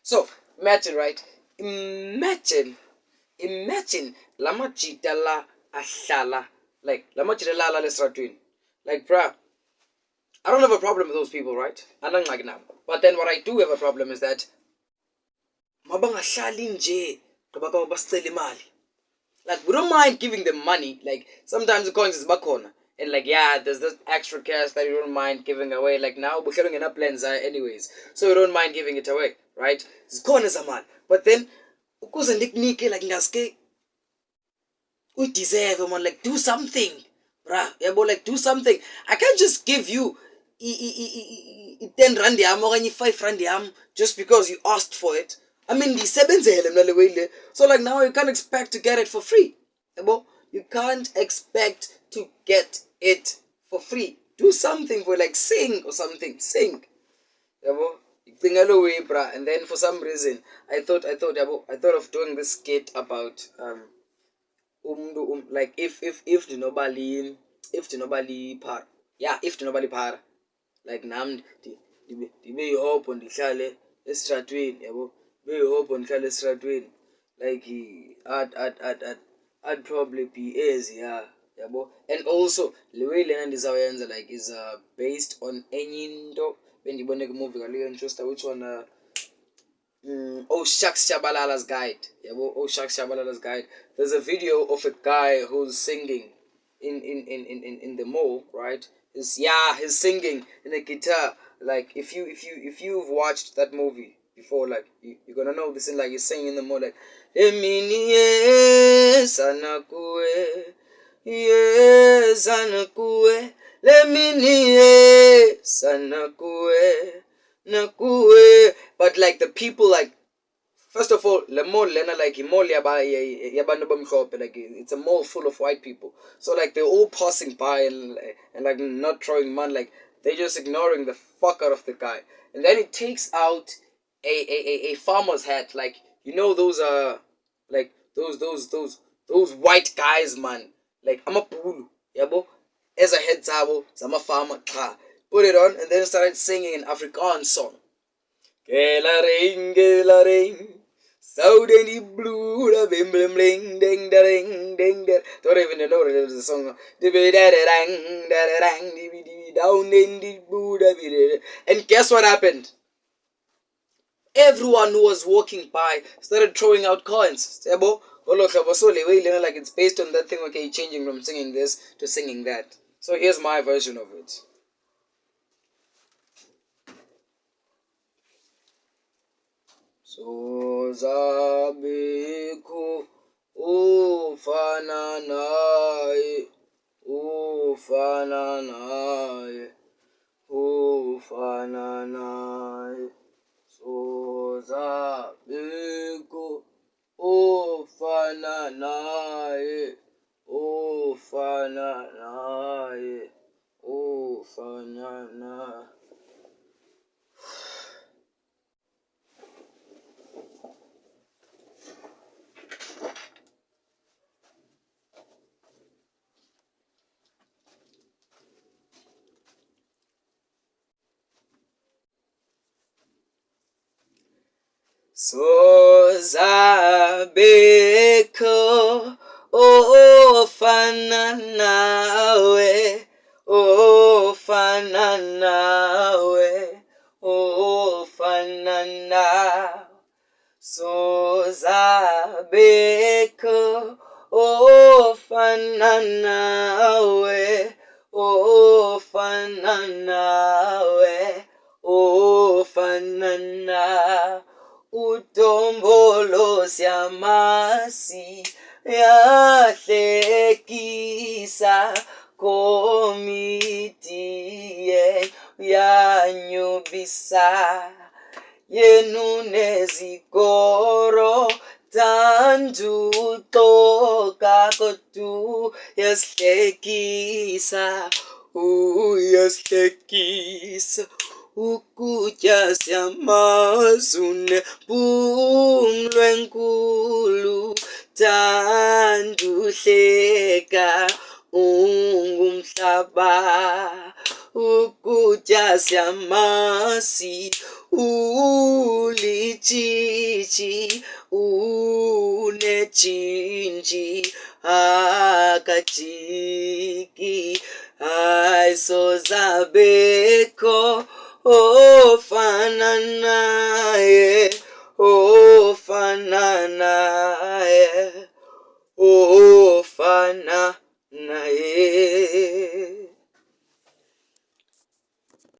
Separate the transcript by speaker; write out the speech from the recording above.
Speaker 1: So imagine, right? Imagine lama jita la ahlala, like lama jita la la lesratwini. Like bruh, I don't have a problem with those people, right? I don't like now. But then what I do have a problem is that mabangahlali nje ngoba basicela imali. Like we don't mind giving them money. Like sometimes the coins is bakona. And like yeah, there's this extra cash that you don't mind giving away. Like now we're getting enough plans anyways. So you don't mind giving it away, right? Zikhona zamali. But then ukuze ndikunike like ngaske we deserve man, like do something. Bruh, yeah, but like do something. I can't just give you 10 rand yam or 5 rand yam just because you asked for it. I mean, the so like now you can't expect to get it for free. You can't expect to get it for free. Do something for like sing or something. Sing. And then for some reason I thought of doing this skit about like if the nobody par. Yeah, if the nobody par. Like nam dibe hope on dihlale estratweni yabo be hope on dihlale estratweni like I'd probably be easy, yeah yabo. And also the way lena ndizawenza like is based on enye into bendibone ku movie kaleyo interest which one Oh Shucks Shabalala's Guide. Yabo, Oh Shucks Shabalala's Guide. There's a video of a guy who's singing in the mall, right? He's singing in a guitar. Like if you've watched that movie before, like you're gonna know this. And like he's singing in the mall, like Emini sanakue, yes sanakue, lemini sanakue, nakue. But like the people, like first of all, le mall lena like mall yabantu bamhlophe, like it's a mall full of white people. So like they're all passing by and like not throwing money, like they're just ignoring the fuck out of the guy. And then he takes out a farmer's hat, like you know those like those white guys, man. Like I'm a pulu, yabo, as a head zabo, I'm farmer. Put it on and then started singing an Afrikaans song. Gela ring, so the blue, the bim blim bling, ding da ring, ding da. Don't even know that there's a song. Down in the Buddha. And guess what happened? Everyone who was walking by started throwing out coins. Like it's based on that thing, okay, changing from singing this to singing that. So here's my version of it. So zabiko ufana naye, ufana naye, ufana naye. So zabiko ufana naye, ufana naye, ufana naye. So zabeko ofana nawe, ofana nawe, ofana nawe. So zabeko ofana nawe, ofana nawe, ofana nawe. Utombolo siamasi yahlekisa komiti yanyubisa yenunezikoro tandu toka kotu yahlekisa yahlekisa. Ukutya siyamazune bumlwe nkulu tanduhleka ungumhlaba. Ukutya siyamasi uli chichi unechinji akatiki aisozabeko ofananaye ofananaye ofananaye